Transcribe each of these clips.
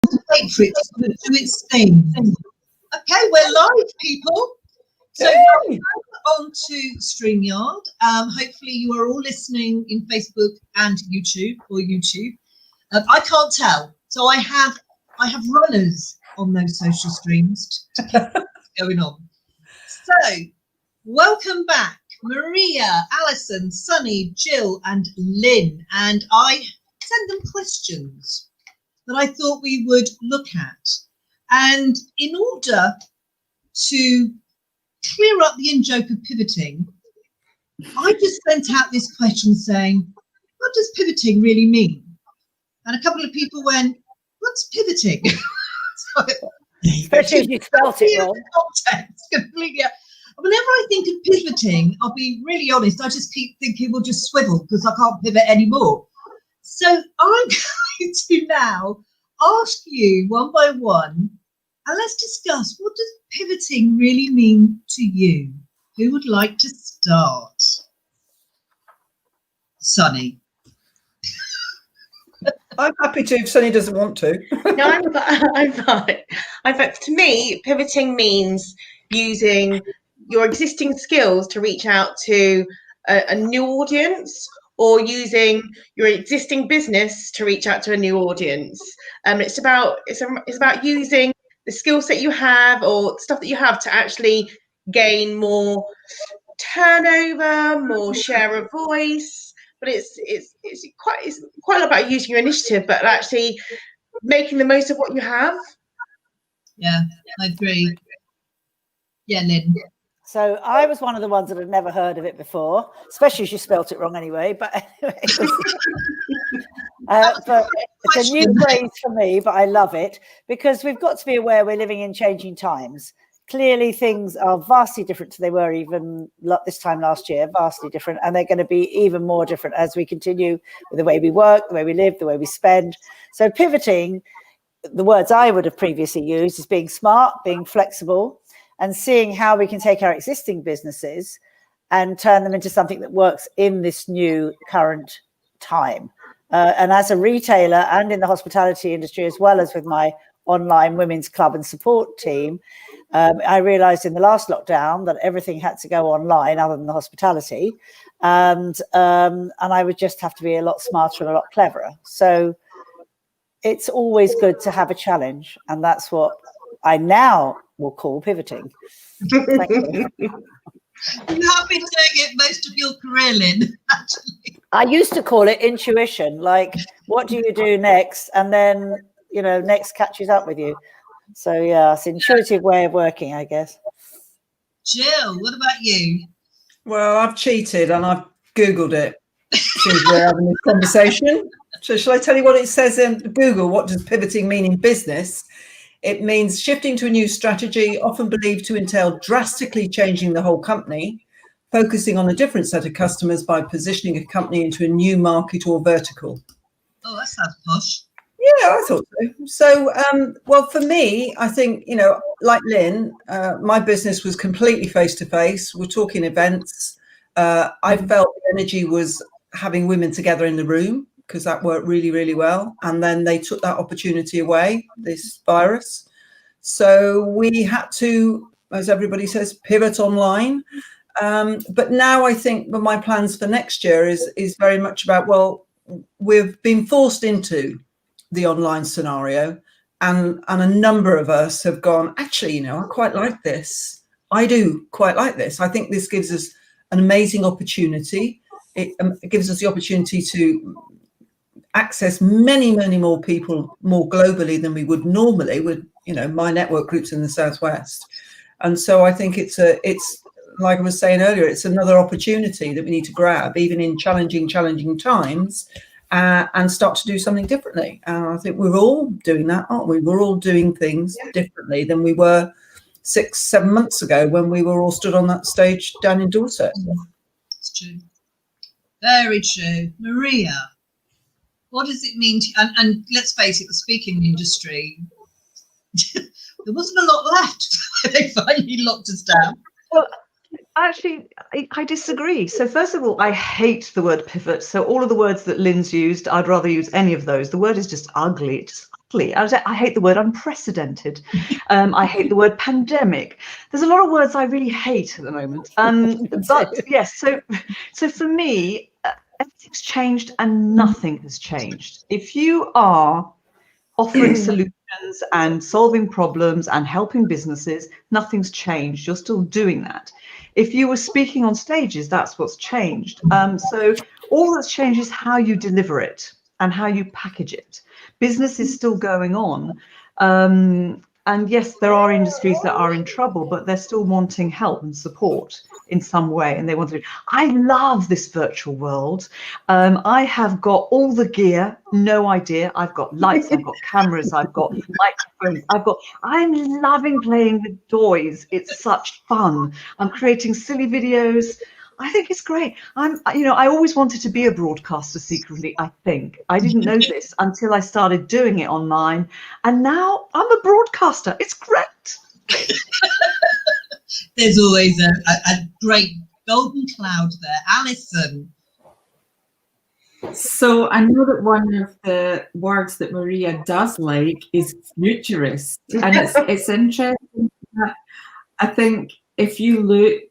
wait for it to sort of do its thing. Okay, we're live, people. So Hey. on to StreamYard. Hopefully you are all listening in Facebook and YouTube or YouTube. I can't tell, so I have runners on those social streams to keep what's going on. So welcome back, Maria, Alison, Sunny, Jill, and Lynn. And I sent them questions that I thought we would look at. And in order to clear up the in-joke of pivoting, I just sent out this question saying, what does pivoting really mean? And a couple of people went, what's pivoting? So, especially if you spelt it wrong. Context, completely. Whenever I think of pivoting, I'll be really honest, I just keep thinking we'll just swivel because I can't pivot anymore. So I'm going to now ask you one by one, and let's discuss, what does pivoting really mean to you? Who would like to start? Sunny. I'm happy to if Sunny doesn't want to. No, I'm fine. To me, pivoting means using your existing skills to reach out to a new audience, or using your existing business to reach out to a new audience. It's about using the skill set you have or stuff that you have to actually gain more turnover, more share of voice. But it's quite a lot about using your initiative, but actually making the most of what you have. Yeah, I agree. Yeah, Lynn. So I was one of the ones that had never heard of it before, especially as you spelt it wrong anyway. But anyway, but it's a new phrase for me, but I love it because we've got to be aware we're living in changing times. Clearly, things are vastly different to they were even this time last year, vastly different. And they're going to be even more different as we continue with the way we work, the way we live, the way we spend. So pivoting, the words I would have previously used is being smart, being flexible, and seeing how we can take our existing businesses and turn them into something that works in this new current time. And as a retailer and in the hospitality industry, as well as with my online women's club and support team, I realized in the last lockdown that everything had to go online other than the hospitality. And I would just have to be a lot smarter and a lot cleverer. So it's always good to have a challenge. And that's what I now will call pivoting. Thank you. You have been doing it most of your career, Lynn, actually. I used to call it intuition, like, what do you do next? And then, next catches up with you. So, yeah, it's an intuitive way of working, I guess. Jill, what about you? Well, I've cheated and I've Googled it since we're having this conversation. So shall I tell you what it says in Google? What does pivoting mean in business? It means shifting to a new strategy, often believed to entail drastically changing the whole company, focusing on a different set of customers by positioning a company into a new market or vertical. Oh, that sounds posh. Yeah, I thought so. So, well, for me, I think, like Lynn, my business was completely face-to-face. We're talking events. I felt the energy was having women together in the room because that worked really, really well. And then they took that opportunity away, this virus. So we had to, as everybody says, pivot online. But now I think my plans for next year is very much about, well, we've been forced into the online scenario, and a number of us have gone, actually, I quite like this. I do quite like this. I think this gives us an amazing opportunity. It gives us the opportunity to access many, many more people more globally than we would normally with, my network groups in the Southwest. And so I think it's like I was saying earlier, it's another opportunity that we need to grab, even in challenging times. And start to do something differently. And I think we're all doing that, aren't we? We're all doing things differently than we were 6-7 months ago when we were all stood on that stage down in Dorset. It's true. Very true. Maria, what does it mean to you? And let's face it, the speaking industry, there wasn't a lot left when they finally locked us down. Well, Actually, I disagree. So first of all, I hate the word pivot. So all of the words that Lynn's used, I'd rather use any of those. The word is just ugly. It's just ugly. I hate the word unprecedented. I hate the word pandemic. There's a lot of words I really hate at the moment. But yes, so for me, everything's changed and nothing has changed. If you are offering solutions and solving problems and helping businesses, nothing's changed. You're still doing that. If you were speaking on stages, that's what's changed. So all that's changed is how you deliver it and how you package it. Business is still going on. And yes, there are industries that are in trouble, but they're still wanting help and support in some way. And they want to. I love this virtual world. I have got all the gear, no idea. I've got lights, I've got cameras, I've got microphones, I'm loving playing with toys. It's such fun. I'm creating silly videos. I think it's great. I always wanted to be a broadcaster secretly, I think. I didn't know this until I started doing it online. And now I'm a broadcaster. It's great. There's always a great golden cloud there. Alison. So I know that one of the words that Maria does like is futurist. And it's interesting that I think if you look,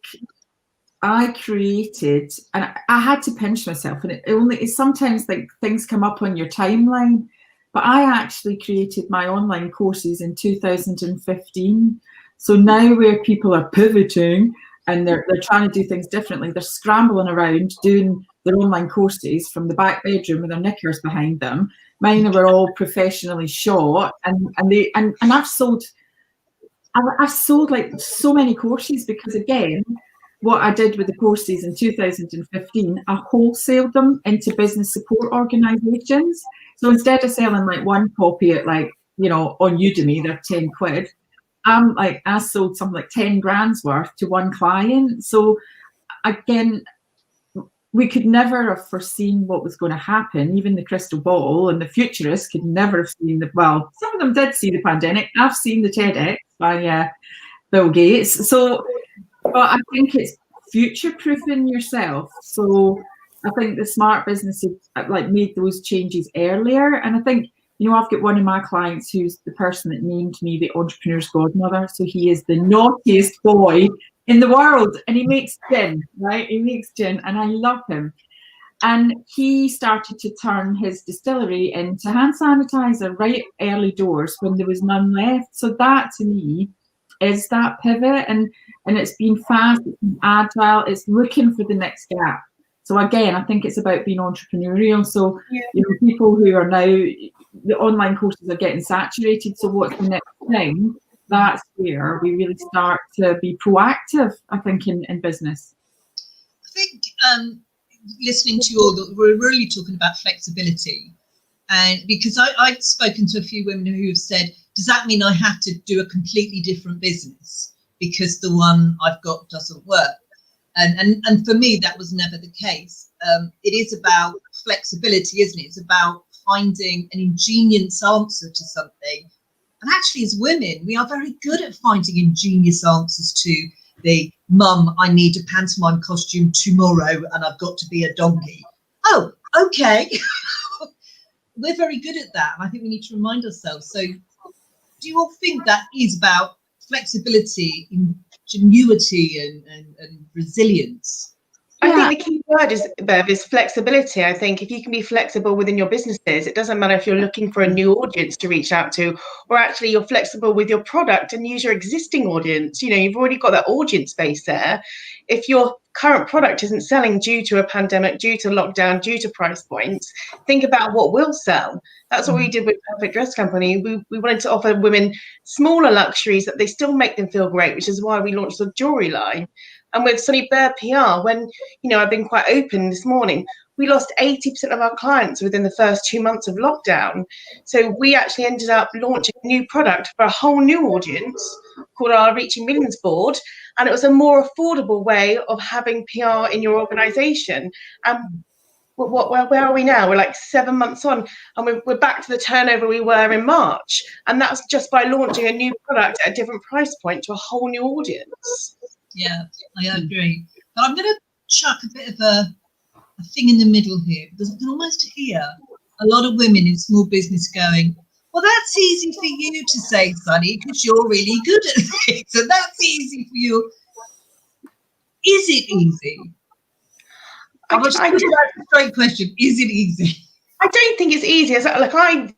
I created, and I had to pinch myself, and it's sometimes like things come up on your timeline, but I actually created my online courses in 2015. So now where people are pivoting and they're trying to do things differently, they're scrambling around doing their online courses from the back bedroom with their knickers behind them. Mine were all professionally shot, and I've sold like so many courses because, again, what I did with the courses in 2015, I wholesaled them into business support organizations. So instead of selling like one copy at on Udemy, they're 10 quid. I sold something like 10 grand's worth to one client. So again, we could never have foreseen what was going to happen. Even the crystal ball and the futurists could never have seen some of them did see the pandemic. I've seen the TEDx by Bill Gates. So, but I think it's future-proofing yourself. So I think the smart businesses made those changes earlier. And I think, I've got one of my clients who's the person that named me the entrepreneur's godmother. So he is the naughtiest boy in the world, and he makes gin, right? He makes gin, and I love him. And he started to turn his distillery into hand sanitizer right early doors when there was none left. So that, to me, is that pivot, and it's been fast, it's been agile, it's looking for the next gap. So again, I think it's about being entrepreneurial. So people who are now, the online courses are getting saturated. So what's the next thing? That's where we really start to be proactive, I think, in business. I think listening to you all, we're really talking about flexibility. And because I've spoken to a few women who have said, does that mean I have to do a completely different business because the one I've got doesn't work? And for me, that was never the case. It is about flexibility, isn't it? It's about finding an ingenious answer to something. And actually, as women, we are very good at finding ingenious answers to the mum, I need a pantomime costume tomorrow and I've got to be a donkey. Oh, okay. We're very good at that. And I think we need to remind ourselves. So do you all think that is about flexibility, ingenuity and resilience? I think the key word is, Bev, is flexibility. I think if you can be flexible within your businesses, it doesn't matter if you're looking for a new audience to reach out to, or actually you're flexible with your product and use your existing audience. You've already got that audience base there. If your current product isn't selling due to a pandemic, due to lockdown, due to price points, think about what will sell. That's what we did with Perfect Dress Company. We wanted to offer women smaller luxuries that they still make them feel great, which is why we launched the jewelry line. And with Sunny Bear PR, when, I've been quite open this morning, we lost 80% of our clients within the first 2 months of lockdown. So we actually ended up launching a new product for a whole new audience called our Reaching Millions board. And it was a more affordable way of having PR in your organization. And where are we now? We're like 7 months on, and we're back to the turnover we were in March. And that's just by launching a new product at a different price point to a whole new audience. Yeah, I agree. But I'm going to chuck a bit of a thing in the middle here, because I can almost hear a lot of women in small business going, well, that's easy for you to say, Sunny, because you're really good at it. So that's easy for you. Is it easy? I'm just going to ask a straight question. Is it easy? I don't think it's easy. Like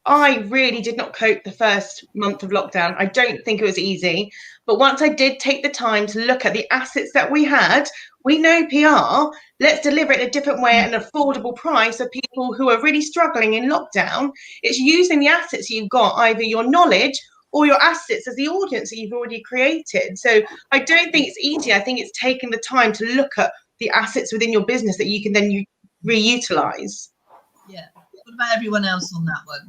I really did not cope the first month of lockdown. I don't think it was easy. But once I did take the time to look at the assets that we had, we know PR, let's deliver it in a different way at an affordable price for people who are really struggling in lockdown. It's using the assets you've got, either your knowledge or your assets as the audience that you've already created. So I don't think it's easy. I think it's taking the time to look at the assets within your business that you can then reutilize. Yeah. What about everyone else on that one?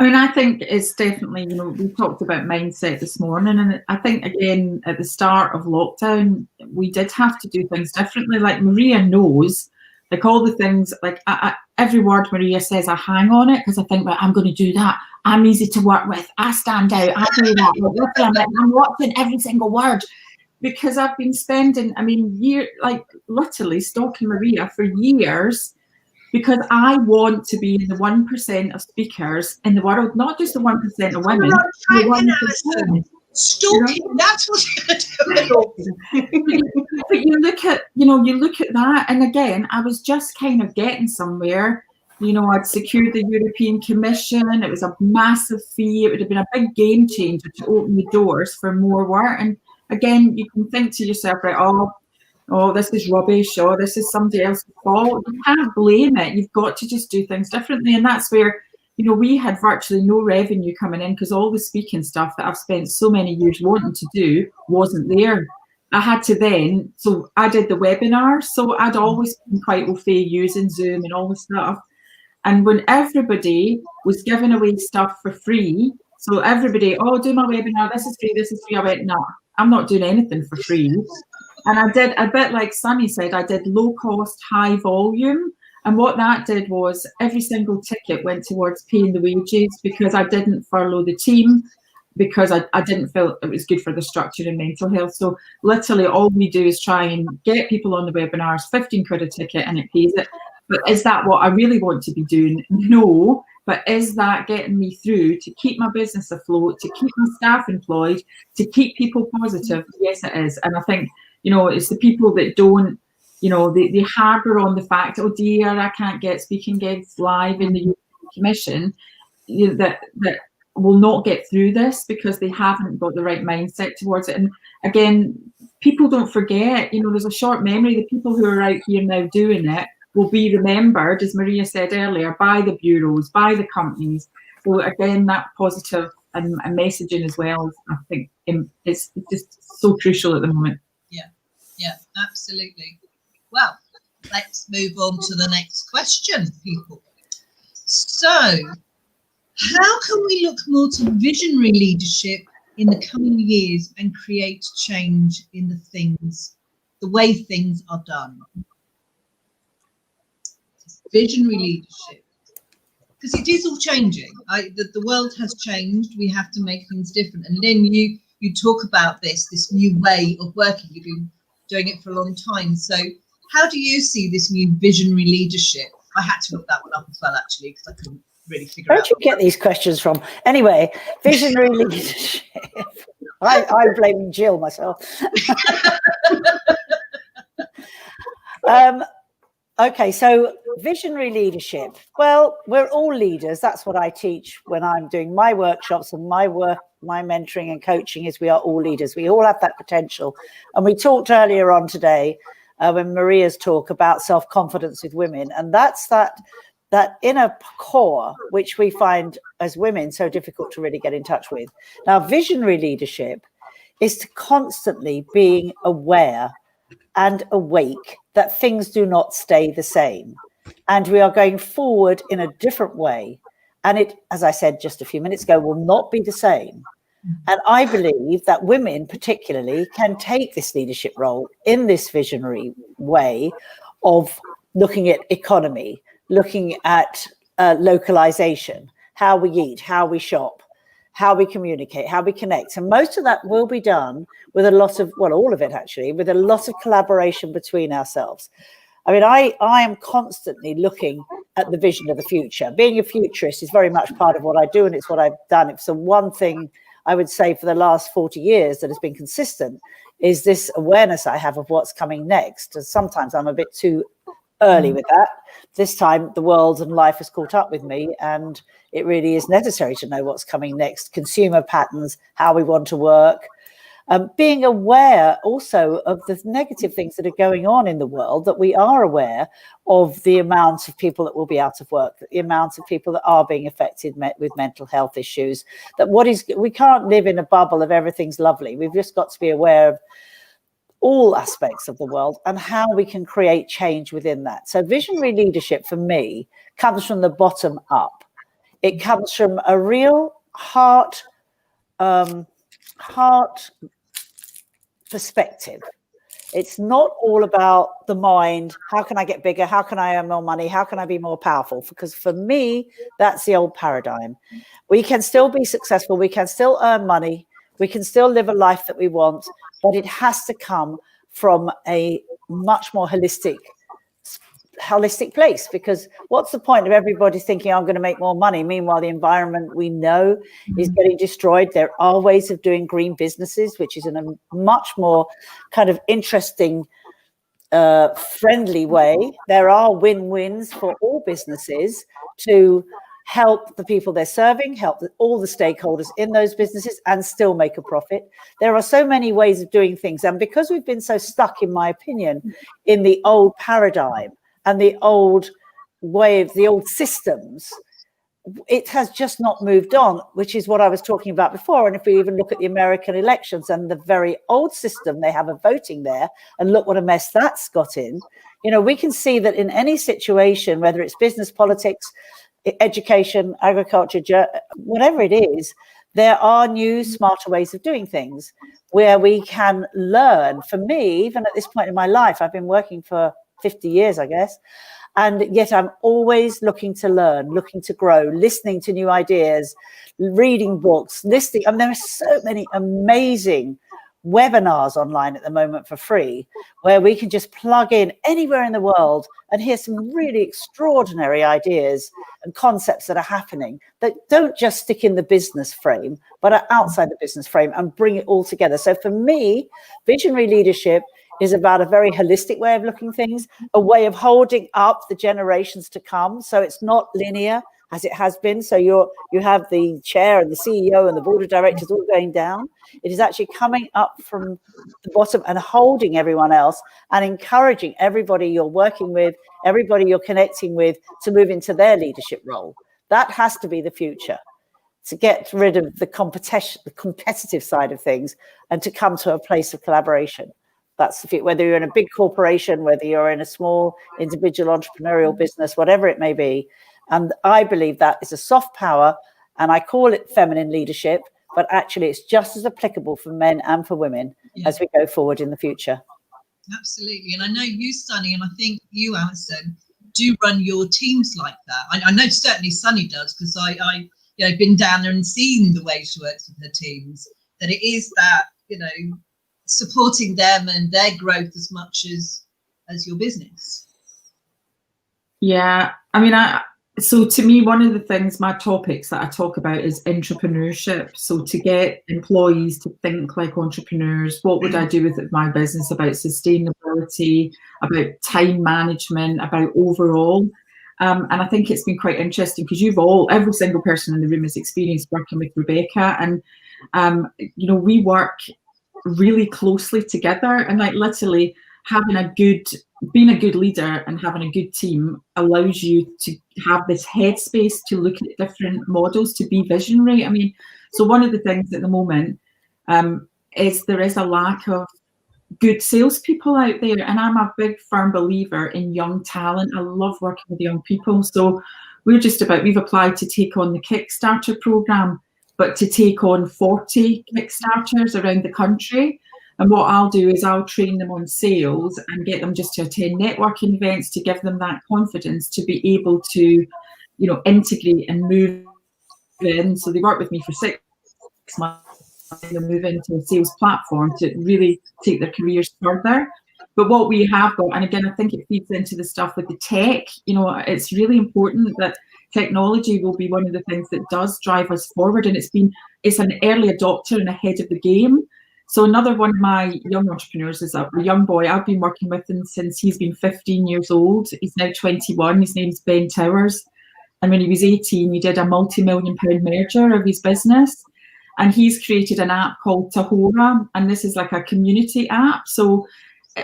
I mean, I think it's definitely, we talked about mindset this morning, and I think, again, at the start of lockdown, we did have to do things differently. Like Maria knows, like all the things, like every word Maria says, I hang on it, because I think, I'm going to do that. I'm easy to work with. I stand out. I do that. I'm watching every single word, because I've been spending, literally stalking Maria for years, because I want to be the 1% of speakers in the world, not just the 1% of women. Stalking, that's what you're doing. But you look at that, and again, I was just kind of getting somewhere. I'd secured the European Commission. It was a massive fee. It would have been a big game changer to open the doors for more work. And again, you can think to yourself, right, oh, this is rubbish, or this is somebody else's fault. You can't blame it. You've got to just do things differently. And that's where, we had virtually no revenue coming in, because all the speaking stuff that I've spent so many years wanting to do wasn't there. I had to so I did the webinar. So I'd always been quite au fait using Zoom and all the stuff. And when everybody was giving away stuff for free, so everybody, do my webinar, this is free, I went, no, I'm not doing anything for free. And I did, a bit like Sunny said, I did low cost, high volume. And what that did was every single ticket went towards paying the wages, because I didn't furlough the team, because I didn't feel it was good for the structure and mental health. So literally all we do is try and get people on the webinars, 15 quid a ticket, and it pays it. But is that what I really want to be doing? No. But is that getting me through to keep my business afloat, to keep my staff employed, to keep people positive? Yes, it is. And I think, it's the people that don't, they harbour on the fact, oh dear, I can't get speaking gigs live in the European Commission, that will not get through this, because they haven't got the right mindset towards it. And again, people don't forget, there's a short memory. The people who are out here now doing it will be remembered, as Maria said earlier, by the bureaus, by the companies. So again, that positive and messaging as well, I think it's just so crucial at the moment. Yeah, absolutely. Well, let's move on to the next question, people. So, how can we look more to visionary leadership in the coming years and create change in the way things are done? Visionary leadership, because it is all changing. The world has changed. We have to make things different. And Lynn, you talk about this new way of working. You've been doing it for a long time. So how do you see this new visionary leadership? I had to look that one up as well, actually, because I couldn't really figure out. Where'd you get these questions from? Anyway, visionary leadership. I'm blaming Jill myself. Okay, so visionary leadership. Well, we're all leaders. That's what I teach when I'm doing my workshops and my work, my mentoring and coaching, is we are all leaders. We all have that potential. And we talked earlier on today when Maria's talk about self-confidence with women. And that's that inner core, which we find as women so difficult to really get in touch with. Now, visionary leadership is to constantly being aware and awake that things do not stay the same. And we are going forward in a different way. And it, as I said just a few minutes ago, will not be the same. And I believe that women particularly can take this leadership role in this visionary way of looking at economy, looking at localization, how we eat, how we shop, how we communicate, how we connect. And most of that will be done with a lot of, well, all of it actually, with a lot of collaboration between ourselves. I mean, I am constantly looking at the vision of the future. Being a futurist is very much part of what I do, and it's what I've done. It's the one thing I would say for the last 40 years that has been consistent, is this awareness I have of what's coming next. And sometimes I'm a bit too early with that. This time the world and life has caught up with me, and it really is necessary to know what's coming next. Consumer patterns, how we want to work, being aware also of the negative things that are going on in the world, that we are aware of the amount of people that will be out of work, the amount of people that are being affected with mental health issues, that we can't live in a bubble of everything's lovely. We've just got to be aware of all aspects of the world and how we can create change within that. So visionary leadership for me comes from the bottom up. It comes from a real heart perspective. It's not all about the mind. How can I get bigger? How can I earn more money? How can I be more powerful? Because for me, that's the old paradigm. We can still be successful. We can still earn money. We can still live a life that we want, but it has to come from a much more holistic place, because what's the point of everybody thinking I'm going to make more money? Meanwhile, the environment we know is getting destroyed. There are ways of doing green businesses, which is in a much more kind of interesting, friendly way. There are win-wins for all businesses to help the people they're serving, help all the stakeholders in those businesses, and still make a profit. There are so many ways of doing things. And because we've been so stuck, in my opinion, in the old paradigm and the old way of the old systems, it has just not moved on, which is what I was talking about before. And if we even look at the American elections and the very old system, they have a voting there, and look what a mess that's got in. You know, we can see that in any situation, whether it's business, politics, education, agriculture, whatever it is, there are new, smarter ways of doing things where we can learn. For me, even at this point in my life, I've been working for 50 years, I guess, and yet I'm always looking to learn, looking to grow, listening to new ideas, reading books, listening. I mean, there are so many amazing webinars online at the moment for free, where we can just plug in anywhere in the world and hear some really extraordinary ideas and concepts that are happening that don't just stick in the business frame, but are outside the business frame and bring it all together. So for me, visionary leadership is about a very holistic way of looking things, a way of holding up the generations to come. So it's not linear as it has been. So you have the chair and the CEO and the board of directors all going down. It is actually coming up from the bottom and holding everyone else and encouraging everybody you're working with, everybody you're connecting with, to move into their leadership role. That has to be the future, to get rid of the competition, the competitive side of things, and to come to a place of collaboration. That's the future. Whether you're in a big corporation, whether you're in a small individual entrepreneurial business, whatever it may be. And I believe that is a soft power, and I call it feminine leadership, but actually it's just as applicable for men and for women as we go forward in the future. Absolutely. And I know you, Sunny, and I think you, Alison, do run your teams like that. I know certainly Sunny does, because I've been down there and seen the way she works with her teams, that it is that, supporting them and their growth as much as your business. Yeah, I mean, so to me, one of the things, my topics that I talk about is entrepreneurship. So to get employees to think like entrepreneurs, what would I do with my business, about sustainability, about time management, about overall. And I think it's been quite interesting, because every single person in the room has experienced working with Rebecca, and we work really closely together, and like literally being a good leader and having a good team allows you to have this headspace to look at different models, to be visionary. I mean, so one of the things at the moment is there is a lack of good salespeople out there, and I'm a big firm believer in young talent. I love working with young people. So we've applied to take on the Kickstarter program, but to take on 40 Kickstarters around the country. And what I'll do is I'll train them on sales and get them just to attend networking events, to give them that confidence to be able to, integrate and move in. So they work with me for 6 months they'll move into a sales platform to really take their careers further. But what we have got, and again, I think it feeds into the stuff with the tech, you know, it's really important that technology will be one of the things that does drive us forward. And it's an early adopter and ahead of the game. So another one of my young entrepreneurs is a young boy. I've been working with him since he's been 15 years old. He's now 21. His name's Ben Towers. And when he was 18, he did a multi-million-pound merger of his business. And he's created an app called Tahora. And this is like a community app. So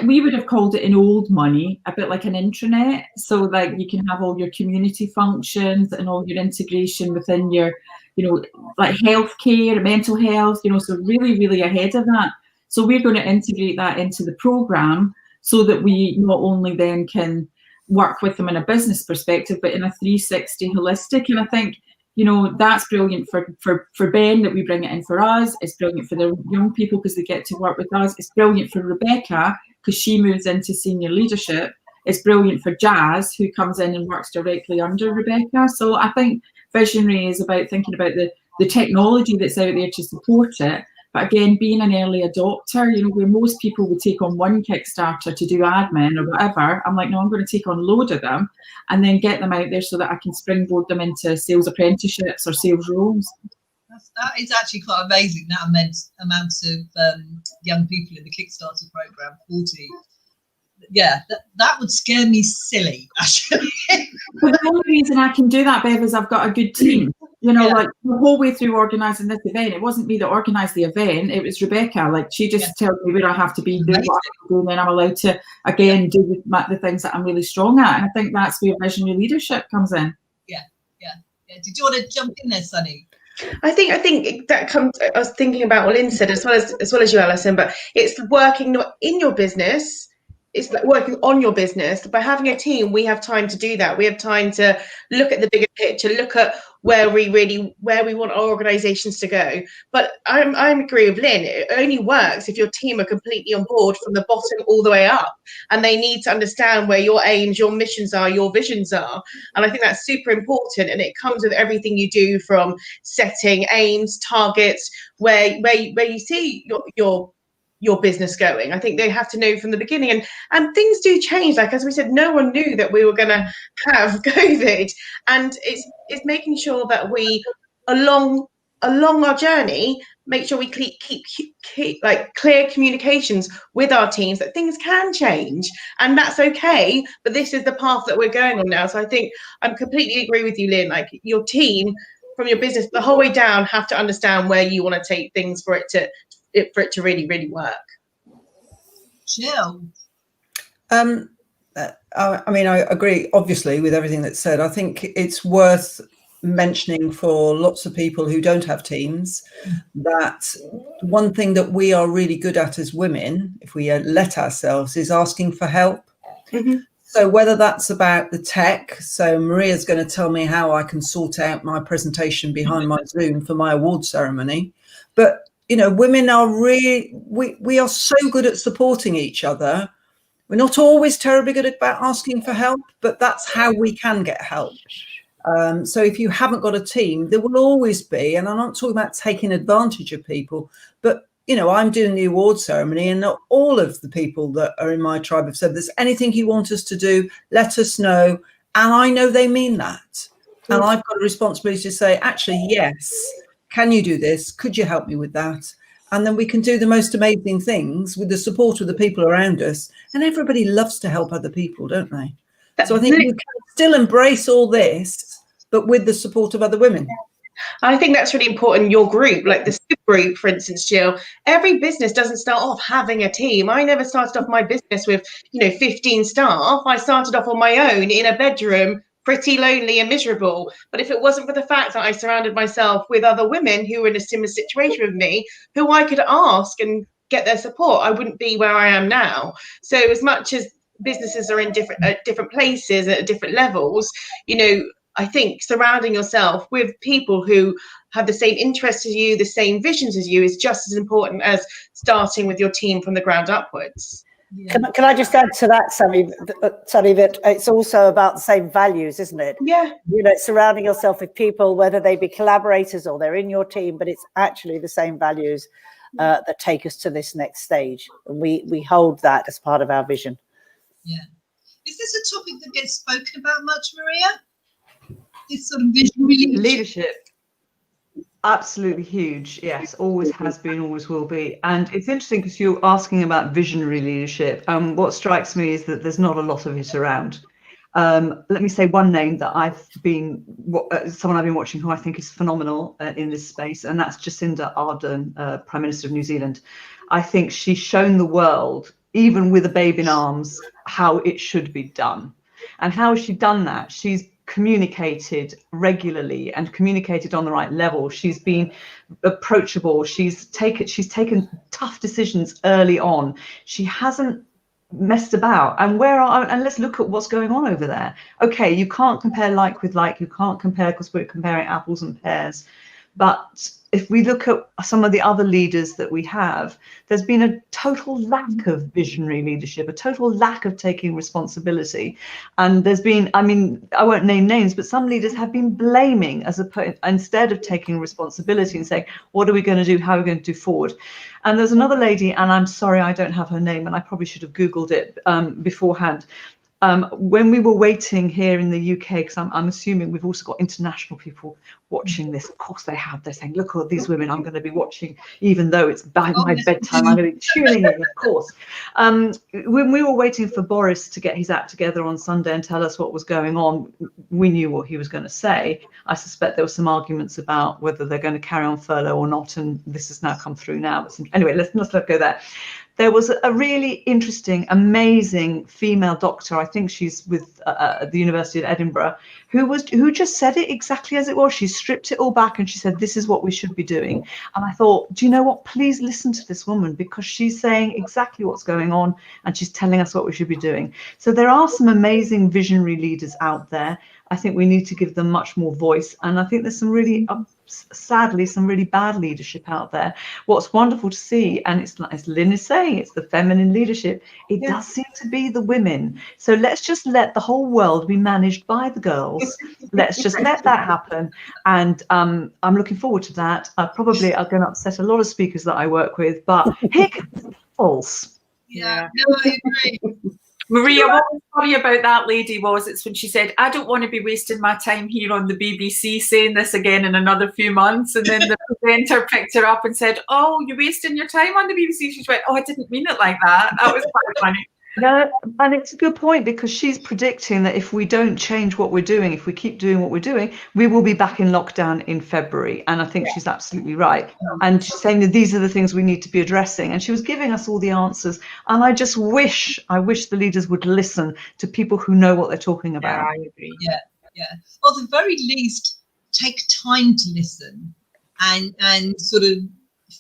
we would have called it in old money, a bit like an intranet. So like you can have all your community functions and all your integration within your, you know, like healthcare, mental health, you know, so really, really ahead of that. So we're going to integrate that into the program so that we not only then can work with them in a business perspective, but in a 360 holistic. And I think, you know, that's brilliant for Ben that we bring it in for us. It's brilliant for the young people because they get to work with us. It's brilliant for Rebecca because she moves into senior leadership. It's brilliant for Jazz, who comes in and works directly under Rebecca. So I think Visionary is about thinking about the technology that's out there to support it. But again, being an early adopter, you know, where most people would take on one Kickstarter to do admin or whatever, I'm like, no, I'm going to take on a load of them and then get them out there so that I can springboard them into sales apprenticeships or sales roles. That is actually quite amazing, that amount of young people in the Kickstarter program, 40. Yeah, that would scare me silly, actually. But the only reason I can do that, Bev, is I've got a good team. You know, like the whole way through organising this event, it wasn't me that organised the event, it was Rebecca. Like she just tells me where I have to be, do what I have to do, and then I'm allowed to, again, do the things that I'm really strong at. And I think that's where visionary leadership comes in. Yeah. Did you want to jump in there, Sunny? I think that comes. I was thinking about what Lynn said, as well as you, Alison. But it's working not in your business. It's like working on your business. By having a team, we have time to do that. We have time to look at the bigger picture, look at where we want our organisations to go. But I agree with Lynn. It only works if your team are completely on board from the bottom all the way up, and they need to understand where your aims, your missions are, your visions are. And I think that's super important. And it comes with everything you do, from setting aims, targets, where you see your business going. I think they have to know from the beginning, and things do change. Like, as we said, no one knew that we were going to have COVID, and it's making sure that we along our journey make sure we keep like clear communications with our teams that things can change, and that's okay, but this is the path that we're going on now. So I think I'm completely agree with you, Lynn. Like, your team from your business the whole way down have to understand where you want to take things for it to really, really work. Jill? I mean, I agree, obviously, with everything that's said. I think it's worth mentioning for lots of people who don't have teams that one thing that we are really good at as women, if we let ourselves, is asking for help. Mm-hmm. So whether that's about the tech, so Maria's going to tell me how I can sort out my presentation behind my Zoom for my award ceremony, but you know, women are really, we are so good at supporting each other. We're not always terribly good about asking for help, but that's how we can get help. So if you haven't got a team, there will always be, and I'm not talking about taking advantage of people, but, you know, I'm doing the award ceremony, and not all of the people that are in my tribe have said, there's anything you want us to do, let us know. And I know they mean that. And I've got a responsibility to say, actually, yes. Can you do this? Could you help me with that? And then we can do the most amazing things with the support of the people around us. And everybody loves to help other people, don't they? So I think you can still embrace all this, but with the support of other women. I think that's really important. Your group, like the super group, for instance, Jill, every business doesn't start off having a team. I never started off my business with, 15 staff. I started off on my own in a bedroom, pretty lonely and miserable. But if it wasn't for the fact that I surrounded myself with other women who were in a similar situation with me, who I could ask and get their support, I wouldn't be where I am now. So as much as businesses are in different places at different levels, I think surrounding yourself with people who have the same interests as you, the same visions as you, is just as important as starting with your team from the ground upwards. Yeah. Can I just add to that, Sammy, that it's also about the same values, isn't it? Yeah. You know, surrounding yourself with people, whether they be collaborators or they're in your team, but it's actually the same values that take us to this next stage. And we hold that as part of our vision. Yeah. Is this a topic that gets spoken about much, Maria? This sort of visionary Leadership. Absolutely huge. Yes, always has been, always will be. And it's interesting because you're asking about visionary leadership. What strikes me is that there's not a lot of it around. Let me say one name that someone I've been watching who I think is phenomenal in this space, and that's Jacinda Ardern, Prime Minister of New Zealand. I think she's shown the world, even with a babe in arms, how it should be done. And how has she done that? She's communicated regularly and communicated on the right level. She's been approachable. She's taken tough decisions early on. She hasn't messed about. And let's look at what's going on over there. Okay, you can't compare like with like. You can't compare because we're comparing apples and pears. But if we look at some of the other leaders that we have, there's been a total lack of visionary leadership, a total lack of taking responsibility. And there's been, I mean, I won't name names, but some leaders have been blaming instead of taking responsibility and saying, what are we going to do? How are we going to do forward? And there's another lady, and I'm sorry, I don't have her name, and I probably should have Googled it beforehand. When we were waiting here in the UK, because I'm assuming we've also got international people watching this. Of course they have. They're saying, look at these women I'm going to be watching, even though it's by my bedtime, I'm going to be tuning in, of course. When we were waiting for Boris to get his act together on Sunday and tell us what was going on, we knew what he was going to say. I suspect there were some arguments about whether they're going to carry on furlough or not, and this has now come through now. But anyway, let's not go there. There was a really interesting, amazing female doctor, I think she's with the University of Edinburgh, who just said it exactly as it was. She stripped it all back and she said, this is what we should be doing. And I thought, do you know what? Please listen to this woman, because she's saying exactly what's going on and she's telling us what we should be doing. So there are some amazing visionary leaders out there. I think we need to give them much more voice. And I think there's some really, sadly, some really bad leadership out there. What's wonderful to see, and it's like as Lynn is saying, it's the feminine leadership. It does seem to be the women. So let's just let the whole world be managed by the girls. Let's just let that happen. And I'm looking forward to that. Probably I'm going to upset a lot of speakers that I work with, but hic false. Yeah, no, I agree. Maria, what was funny about that lady was it's when she said, I don't want to be wasting my time here on the BBC saying this again in another few months. And then the presenter picked her up and said, oh, you're wasting your time on the BBC. She went, oh, I didn't mean it like that. That was quite funny. Yeah, and it's a good point, because she's predicting that if we don't change what we're doing, if we keep doing what we're doing, we will be back in lockdown in February. And I think she's absolutely right. And she's saying that these are the things we need to be addressing. And she was giving us all the answers. And I just wish the leaders would listen to people who know what they're talking about. Yeah, I agree. Yeah. Or at the very least, take time to listen and sort of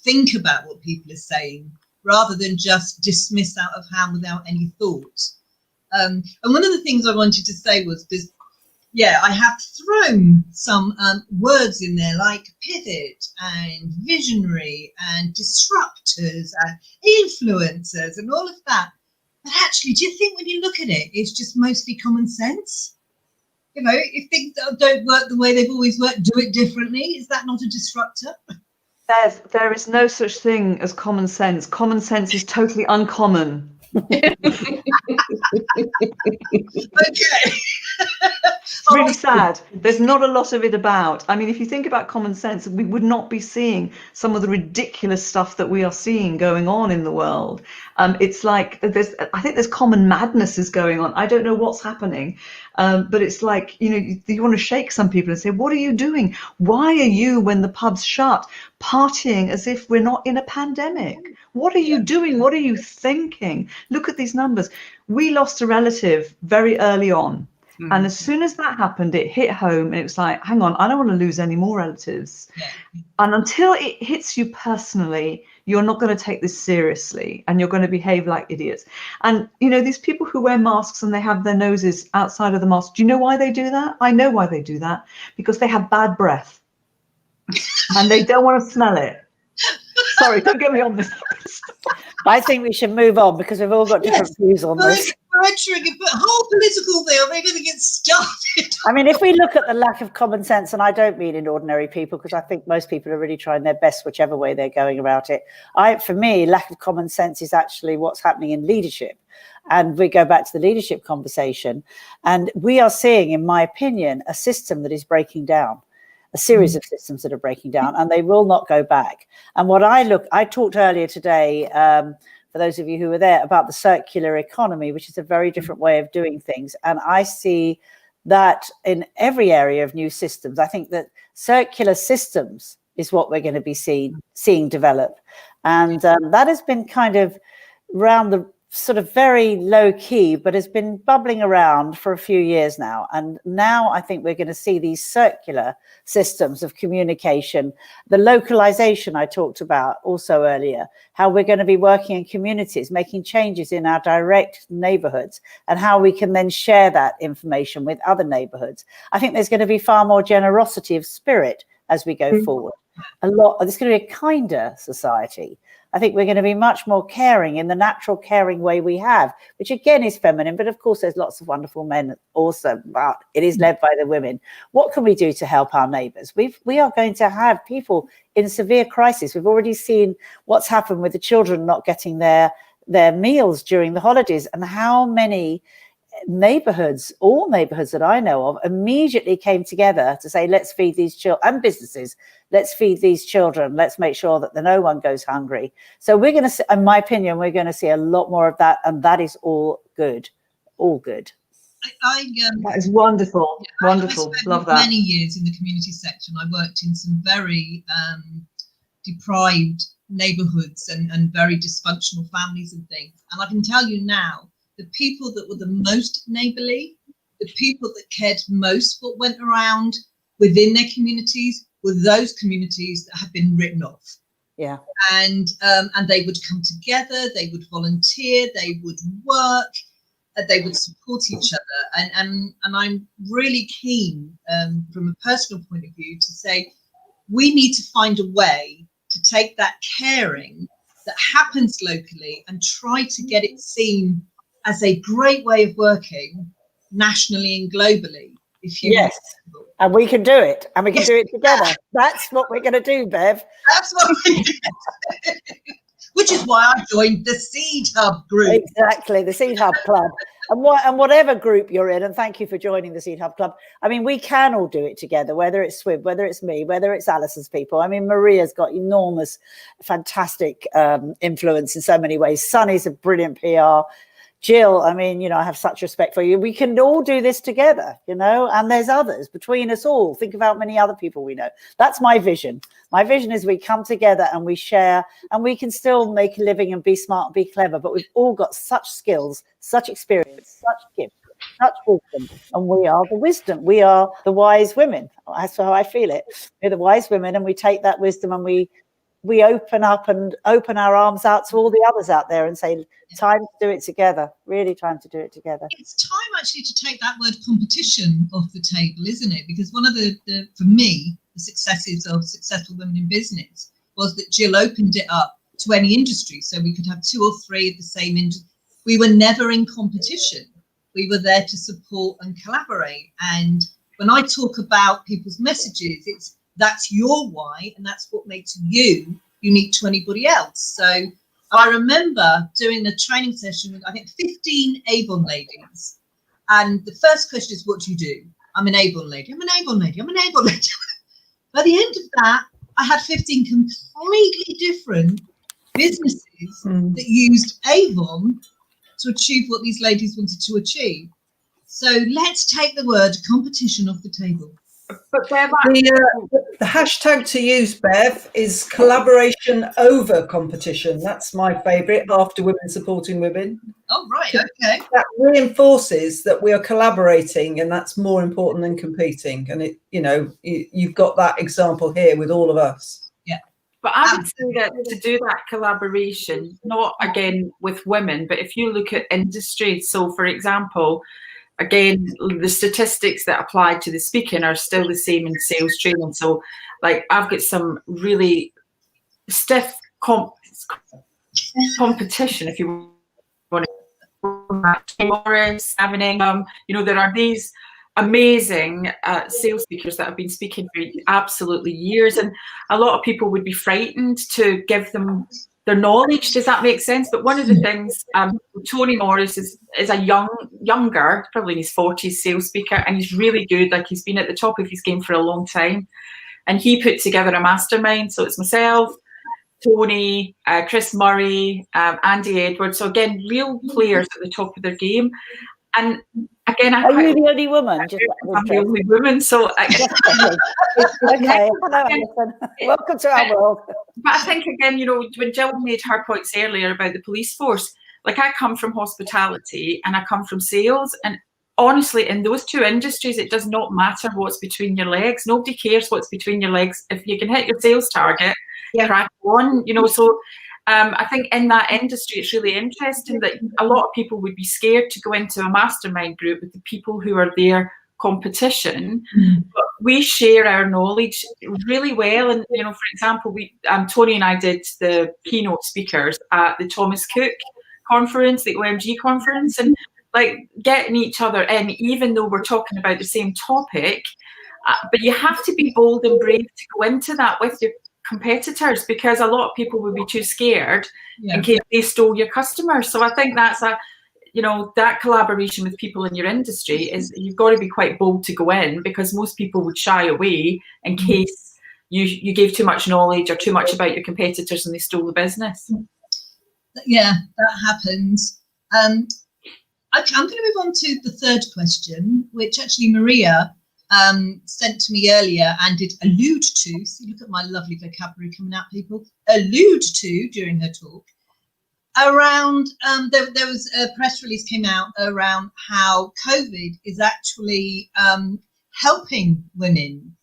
think about what people are saying, rather than just dismiss out of hand without any thought. And one of the things I wanted to say was this, I have thrown some words in there like pivot and visionary and disruptors and influencers and all of that. But actually, do you think when you look at it, it's just mostly common sense? You know, if things don't work the way they've always worked, do it differently. Is that not a disruptor? There is no such thing as common sense. Common sense is totally uncommon. Okay. It's really sad. There's not a lot of it about. I mean, if you think about common sense, we would not be seeing some of the ridiculous stuff that we are seeing going on in the world. It's like I think there's common madnesses going on. I don't know what's happening, but it's like, you want to shake some people and say, what are you doing? Why are you, when the pub's shut, partying as if we're not in a pandemic? What are you doing? What are you thinking? Look at these numbers. We lost a relative very early on. Mm-hmm. And as soon as that happened, it hit home, and it was like, hang on, I don't want to lose any more relatives. Yeah. And until it hits you personally, you're not going to take this seriously, and you're going to behave like idiots. And, these people who wear masks and they have their noses outside of the mask, do you know why they do that? I know why they do that. Because they have bad breath and they don't want to smell it. Sorry, don't get me on this. I think we should move on because we've all got different views on this. We're entering a whole political thing. I'm going to get started. I mean, if we look at the lack of common sense, and I don't mean in ordinary people, because I think most people are really trying their best, whichever way they're going about it. For me, lack of common sense is actually what's happening in leadership. And we go back to the leadership conversation. And we are seeing, in my opinion, a system that is breaking down, a series of systems that are breaking down, and they will not go back. And I talked earlier today, for those of you who were there, about the circular economy, which is a very different way of doing things. And I see that in every area of new systems. I think that circular systems is what we're going to be seeing develop. And that has been kind of around the sort of very low key, but has been bubbling around for a few years now. And now I think we're going to see these circular systems of communication, the localization I talked about also earlier, how we're going to be working in communities, making changes in our direct neighborhoods, and how we can then share that information with other neighborhoods. I think there's going to be far more generosity of spirit as we go forward. There's going to be a kinder society. I think we're going to be much more caring in the natural caring way we have, which again is feminine, but of course there's lots of wonderful men also, but it is led by the women. What can we do to help our neighbours? We are going to have people in severe crisis. We've already seen what's happened with the children not getting their meals during the holidays, and how many neighborhoods, all neighborhoods that I know of, immediately came together to say, let's feed these children, and businesses, let's feed these children, let's make sure that no one goes hungry. So we're going to, in my opinion, we're going to see a lot more of that, and that is all good. That is wonderful. Wonderful. Love that. Many years in the community sector, and I worked in some very deprived neighborhoods and very dysfunctional families and things. And I can tell you now, the people that were the most neighbourly, the people that cared most what went around within their communities, were those communities that had been written off. Yeah. And they would come together, they would volunteer, they would work, they would support each other. And I'm really keen, from a personal point of view, to say we need to find a way to take that caring that happens locally and try to get it seen as a great way of working nationally and globally. Yes, and we can do it, and we can do it together. That's what we're going to do, Bev. That's what we do. Which is why I joined the Seed Hub group. Exactly, the Seed Hub Club. And whatever group you're in, and thank you for joining the Seed Hub Club. I mean, we can all do it together, whether it's Swib, whether it's me, whether it's Alison's people. I mean, Maria's got enormous, fantastic influence in so many ways. Sunny's a brilliant PR. Jill, I mean, I have such respect for you. We can all do this together, and there's others between us all. Think about many other people we know. That's my vision. My vision is we come together and we share, and we can still make a living and be smart and be clever, but we've all got such skills, such experience, such gifts, such wisdom, and we are the wisdom. We are the wise women. That's how I feel it. We're the wise women, and we take that wisdom and we open up and open our arms out to all the others out there and say, time to do it together, really time to do it together. It's time actually to take that word competition off the table, isn't it? Because one of the for me, the successes of Successful Women in Business was that Jill opened it up to any industry. So we could have 2 or 3 of the same industry. We were never in competition. We were there to support and collaborate. And when I talk about people's messages, that's your why, and that's what makes you unique to anybody else. So I remember doing a training session with, I think, 15 Avon ladies. And the first question is, what do you do? I'm an Avon lady. I'm an Avon lady. I'm an Avon lady. By the end of that, I had 15 completely different businesses that used Avon to achieve what these ladies wanted to achieve. So let's take the word competition off the table. But Bev, the hashtag to use, Bev, is collaboration over competition. That's my favourite, after women supporting women. Oh, right, okay. That reinforces that we are collaborating, and that's more important than competing. And you've got that example here with all of us. Yeah. But I would say that to do that collaboration, not again with women, but if you look at industry, so for example, again, the statistics that apply to the speaking are still the same in sales training. So, like, I've got some really stiff competition, if you want to. Morris, Avening, there are these amazing sales speakers that have been speaking for absolutely years, and a lot of people would be frightened to give them their knowledge. Does that make sense? But one of the things, Tony Morris is a younger, probably in his 40s sales speaker, and he's really good. Like, he's been at the top of his game for a long time, and he put together a mastermind. So it's myself, Tony, Chris Murray, Andy Edwards. So again, real players at the top of their game. And again, are you the only woman? I'm the only woman, so okay. Hello, Alison. Welcome to our world. But I think again, when Jill made her points earlier about the police force, like, I come from hospitality and I come from sales, and honestly, in those two industries, it does not matter what's between your legs. Nobody cares what's between your legs. If you can hit your sales target, crack on. So. I think in that industry, it's really interesting that a lot of people would be scared to go into a mastermind group with the people who are their competition. But we share our knowledge really well. And, for example, Tony and I did the keynote speakers at the Thomas Cook conference, the OMG conference, and like getting each other in, even though we're talking about the same topic. But you have to be bold and brave to go into that with your competitors, because a lot of people would be too scared in case they stole your customers. So I think that's that collaboration with people in your industry is, you've got to be quite bold to go in, because most people would shy away in case you gave too much knowledge or too much about your competitors and they stole the business. Yeah, that happens. Okay, I'm going to move on to the third question, which actually Maria sent to me earlier and did allude to. See, look at my lovely vocabulary coming out, people. Allude to during her talk around. There was a press release came out around how COVID is actually helping women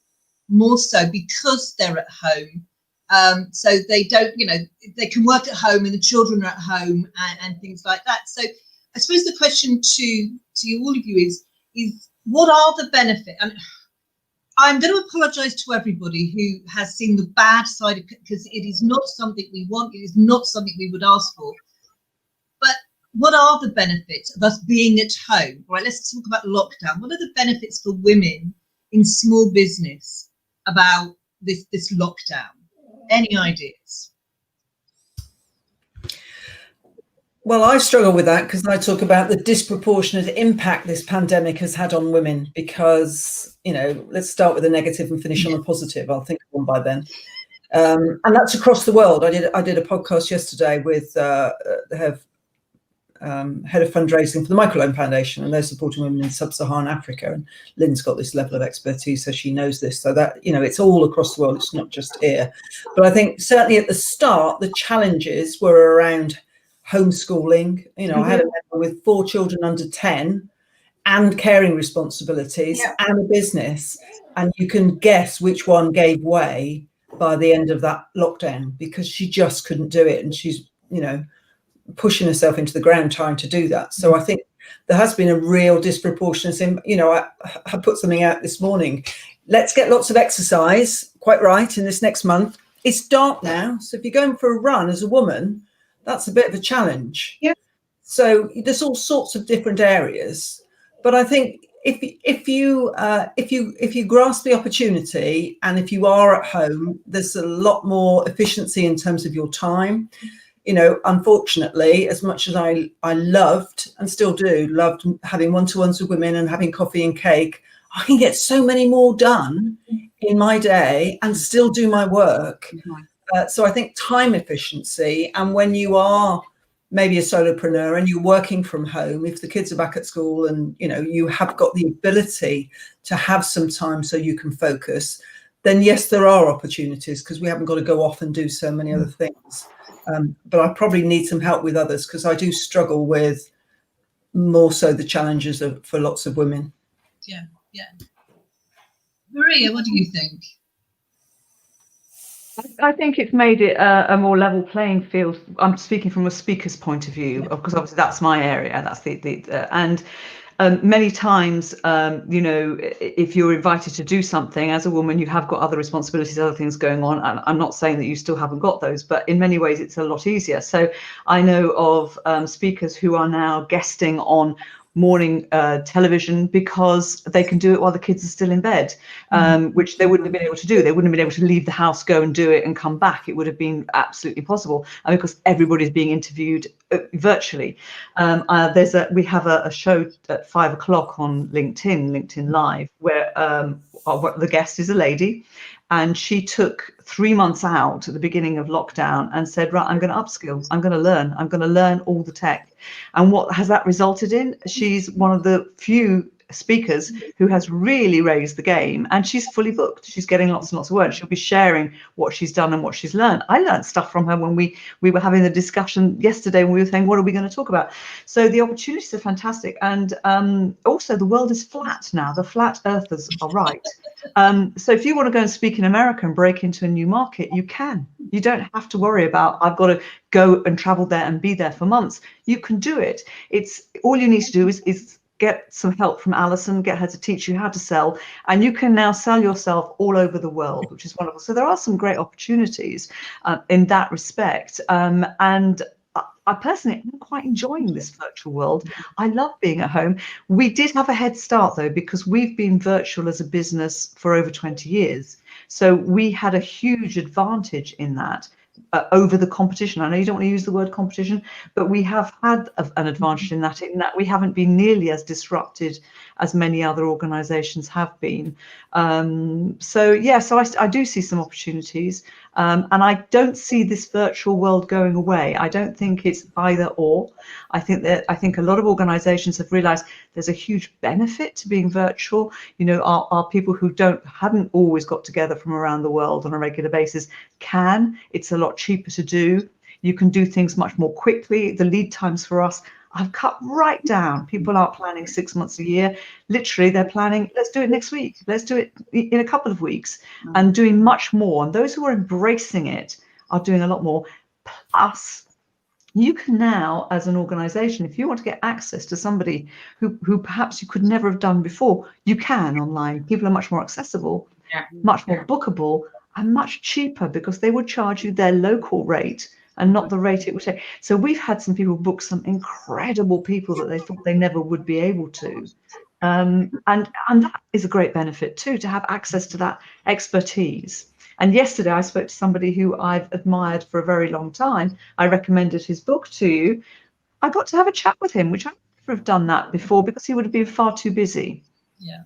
more so because they're at home. So they don't, they can work at home and the children are at home and things like that. So I suppose the question to all of you is what are the benefits? And I'm going to apologise to everybody who has seen the bad side of it, because it is not something we want. It is not something we would ask for. But what are the benefits of us being at home? All right, let's talk about lockdown. What are the benefits for women in small business about this lockdown? Any ideas? Well, I struggle with that because I talk about the disproportionate impact this pandemic has had on women, because, let's start with a negative and finish on a positive. I'll think of one by then. And that's across the world. I did a podcast yesterday with the head of fundraising for the Microloan Foundation, and they're supporting women in sub-Saharan Africa. And Lynn's got this level of expertise, so she knows this. So that, it's all across the world. It's not just here. But I think certainly at the start, the challenges were around homeschooling. I had a member with 4 children under 10 and caring responsibilities and a business, and you can guess which one gave way by the end of that lockdown, because she just couldn't do it, and she's pushing herself into the ground trying to do that. So I think there has been a real disproportionate I put something out this morning. Let's get lots of exercise, quite right, in this next month. It's dark now, so if you're going for a run as a woman, that's a bit of a challenge. Yeah. So there's all sorts of different areas, but I think if you grasp the opportunity, and if you are at home, there's a lot more efficiency in terms of your time. Unfortunately, as much as I loved and still loved having one-to-ones with women and having coffee and cake, I can get so many more done in my day and still do my work. So I think time efficiency, and when you are maybe a solopreneur and you're working from home, if the kids are back at school and you have got the ability to have some time so you can focus, then yes, there are opportunities, because we haven't got to go off and do so many other things. But I probably need some help with others, because I do struggle with more so the challenges for lots of women. Yeah. Maria, what do you think? I think it's made it a more level playing field. I'm speaking from a speaker's point of view, because obviously that's my area. That's and many times, if you're invited to do something as a woman, you have got other responsibilities, other things going on. And I'm not saying that you still haven't got those, but in many ways it's a lot easier. So I know of speakers who are now guesting on morning television because they can do it while the kids are still in bed, which they wouldn't have been able to do. They wouldn't have been able to leave the house, go and do it and come back. It would have been absolutely impossible, and because everybody's being interviewed virtually. We have a show at 5 o'clock on LinkedIn Live, where the guest is a lady, and she took 3 months out at the beginning of lockdown and said, right, I'm going to upskill. I'm going to learn all the tech. And what has that resulted in? She's one of the few speakers who has really raised the game, and she's fully booked. She's getting lots and lots of work. She'll be sharing what she's done and what she's learned. I learned stuff from her when we were having the discussion yesterday, when we were saying, what are we going to talk about? So the opportunities are fantastic. And also the world is flat now. The flat earthers are right. So if you want to go and speak in America and break into a new market, you can. You don't have to worry about, I've got to go and travel there and be there for months. You can do it. It's all you need to do is get some help from Alison, get her to teach you how to sell, and you can now sell yourself all over the world, which is wonderful. So there are some great opportunities in that respect. And I personally am quite enjoying this virtual world. I love being at home. We did have a head start, though, because we've been virtual as a business for over 20 years. So we had a huge advantage in that. Over the competition. I know you don't want to use the word competition, but we have had an advantage in that we haven't been nearly as disrupted as many other organizations have been. So I do see some opportunities, and I don't see this virtual world going away. I don't think it's either or. I think a lot of organizations have realized there's a huge benefit to being virtual. Our people who hadn't always got together from around the world on a regular basis can. It's a lot cheaper to do. You can do things much more quickly. The lead times for us I've cut right down. People aren't planning 6 months a year. Literally, they're planning, let's do it next week. Let's do it in a couple of weeks, and doing much more. And those who are embracing it are doing a lot more. Plus, you can now, as an organization, if you want to get access to somebody who perhaps you could never have done before, you can online. People are much more accessible, much more bookable, and much cheaper, because they would charge you their local rate and not the rate it would take. So we've had some people book some incredible people that they thought they never would be able to. And that is a great benefit too, to have access to that expertise. And yesterday I spoke to somebody who I've admired for a very long time. I recommended his book to you. I got to have a chat with him, which I never have done that before, because he would have been far too busy. Yeah,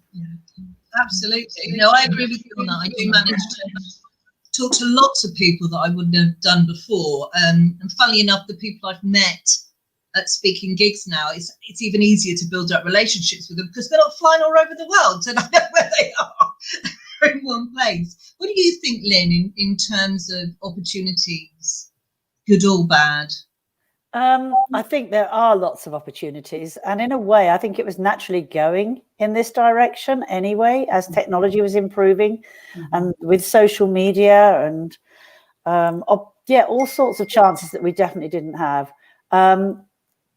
absolutely. No, I agree with you on that. I do manage to talk to lots of people that I wouldn't have done before. And funnily enough, the people I've met at speaking gigs now, it's even easier to build up relationships with them, because they're not flying all over the world, so I know where they are. They're in one place. What do you think, Lynn, in terms of opportunities, good or bad? I think there are lots of opportunities, and in a way I think it was naturally going in this direction anyway, as technology was improving, and with social media and all sorts of chances that we definitely didn't have.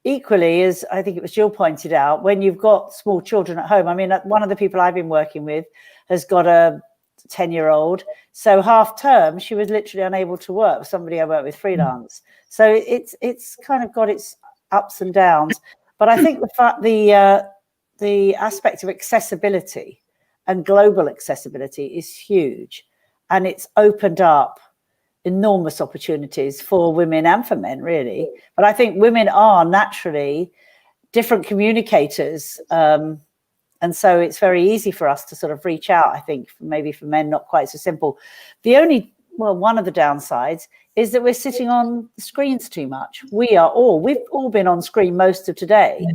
Equally, as I think it was Jill pointed out, when you've got small children at home, I mean, one of the people I've been working with has got a 10-year-old, so half term she was literally unable to work. Somebody I work with freelance, so it's kind of got its ups and downs. But I think the aspect of accessibility and global accessibility is huge, and it's opened up enormous opportunities for women and for men, really. But I think women are naturally different communicators, and so it's very easy for us to sort of reach out. I think maybe for men, not quite so simple. One of the downsides is that we're sitting on screens too much. We've all been on screen most of today,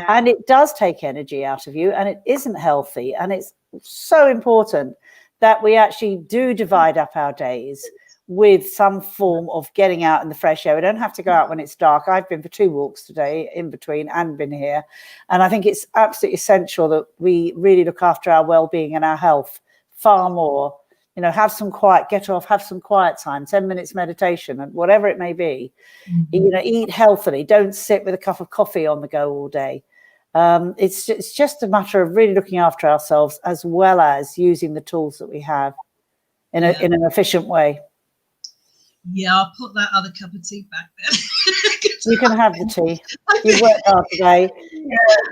and it does take energy out of you, and it isn't healthy. And it's so important that we actually do divide up our days with some form of getting out in the fresh air. We don't have to go out when it's dark. I've been for 2 walks today in between and been here. And I think it's absolutely essential that we really look after our well-being and our health far more. Have some quiet, get off, have some quiet time, 10 minutes meditation, and whatever it may be. Eat healthily. Don't sit with a cup of coffee on the go all day. It's just a matter of really looking after ourselves as well as using the tools that we have in an efficient way. Yeah, I'll put that other cup of tea back there. You can have the tea. You worked hard today.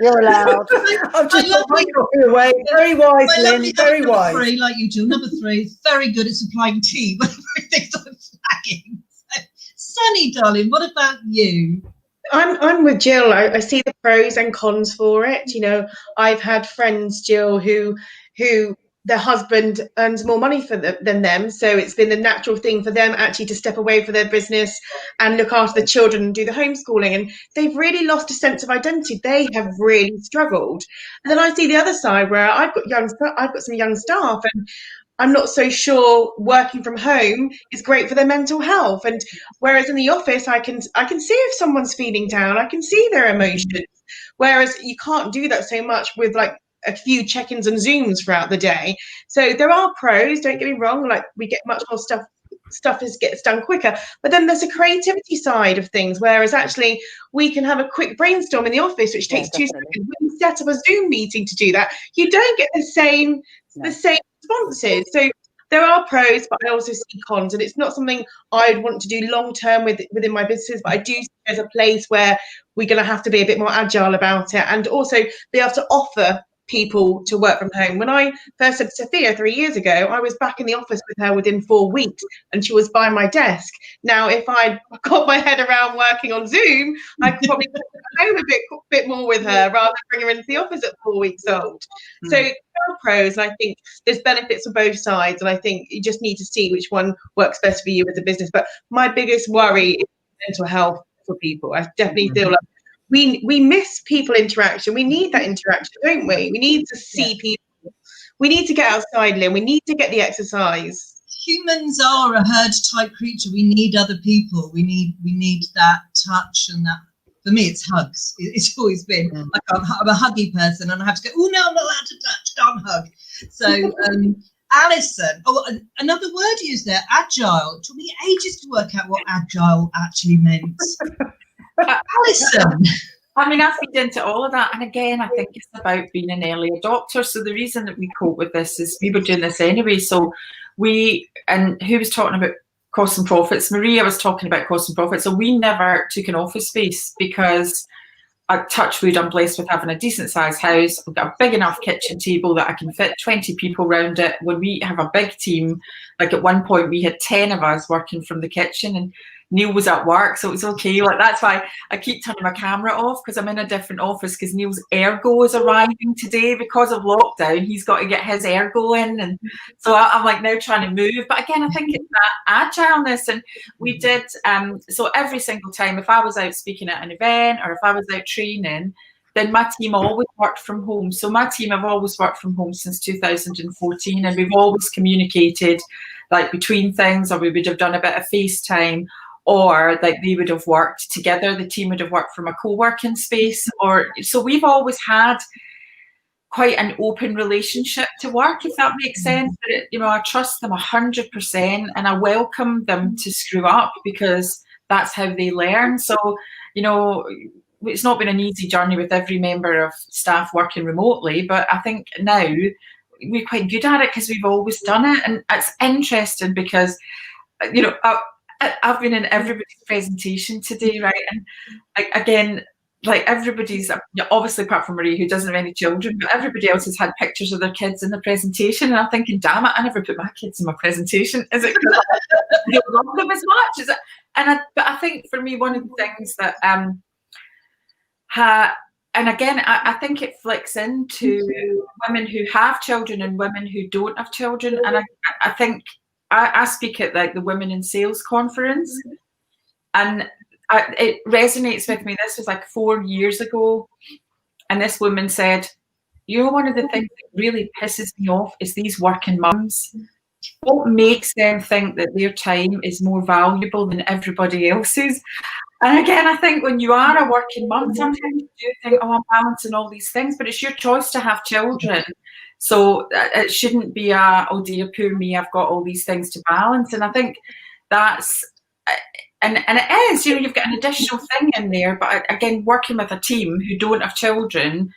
You're allowed. I've just put my coffee away. Very wise, Lynn. Very wise. Number 3, like you do. Number 3 is very good at supplying tea when everything's I'm flagging. So, Sunny, darling, what about you? I'm with Jill. I see the pros and cons for it. You know, I've had friends, Jill, who their husband earns more money than them, so it's been the natural thing for them actually to step away from their business and look after the children and do the homeschooling, and they've really lost a sense of identity. They have really struggled. And then I see the other side where I've got some young staff, and I'm not so sure working from home is great for their mental health. And whereas in the office, I can see if someone's feeling down, I can see their emotions. Whereas you can't do that so much with like a few check-ins and Zooms throughout the day. So there are pros, don't get me wrong, like we get much more stuff gets done quicker, but then there's a creativity side of things, whereas actually we can have a quick brainstorm in the office which takes 2 seconds. When you set up a Zoom meeting to do that, you don't get the same responses. So there are pros, but I also see cons, and it's not something I'd want to do long term within my business, but I do see there's a place where we're going to have to be a bit more agile about it, and also be able to offer people to work from home. When I first said to Sophia 3 years ago, I was back in the office with her within 4 weeks, and she was by my desk. Now, if I'd got my head around working on Zoom, I could probably work home a bit more with her rather than bring her into the office at 4 weeks old. So there are pros, and I think there's benefits for both sides, and I think you just need to see which one works best for you as a business. But my biggest worry is mental health for people. I definitely feel like we miss people interaction. We need that interaction, don't we? We need to see people. We need to get outside, Lynn. We need to get the exercise. Humans are a herd type creature. We need other people. We need that touch, and that, for me, it's hugs. It's always been. I'm a huggy person, and I have to go, oh no, I'm not allowed to touch, can't hug. So Alison, another word used there, agile. It took me ages to work out what agile actually meant. Alison. I mean, I feed into all of that. And again, I think it's about being an early adopter. So the reason that we cope with this is we were doing this anyway. So and who was talking about costs and profits? Maria was talking about costs and profits. So we never took an office space because I touch wood, I'm blessed with having a decent sized house. I've got a big enough kitchen table that I can fit 20 people around it. When we have a big team, like at one point we had 10 of us working from the kitchen, and Neil was at work, so it was okay. Like, that's why I keep turning my camera off, because I'm in a different office, because Neil's ergo is arriving today because of lockdown. He's got to get his ergo in, and so I'm like now trying to move. But again, I think it's that agileness, and we did so every single time, if I was out speaking at an event or if I was out training, then my team always worked from home. So my team have always worked from home since 2014, and we've always communicated like between things, or we would have done a bit of FaceTime, or like they would have worked together. The team would have worked from a co-working space, or so we've always had quite an open relationship to work, if that makes sense. But I trust them 100%, and I welcome them to screw up, because that's how they learn. So, it's not been an easy journey with every member of staff working remotely, but I think now we're quite good at it because we've always done it. And it's interesting because, I've been in everybody's presentation today, right? And again, like everybody's, obviously apart from Marie, who doesn't have any children, but everybody else has had pictures of their kids in the presentation. And I'm thinking, damn it, I never put my kids in my presentation. Is it because I don't love them as much? Is it? But I think for me, one of the things that, and again, I think it flicks into women who have children and women who don't have children. And I think I speak at like the Women in Sales conference, and it resonates with me. This was like 4 years ago, and this woman said, one of the things that really pisses me off is these working mums. What makes them think that their time is more valuable than everybody else's? And again, I think when you are a working mum, sometimes you do think, I'm balancing all these things, but it's your choice to have children. So it shouldn't be oh dear, poor me, I've got all these things to balance. And I think that's, and it is, you know, you've got an additional thing in there. But again, working with a team who don't have children,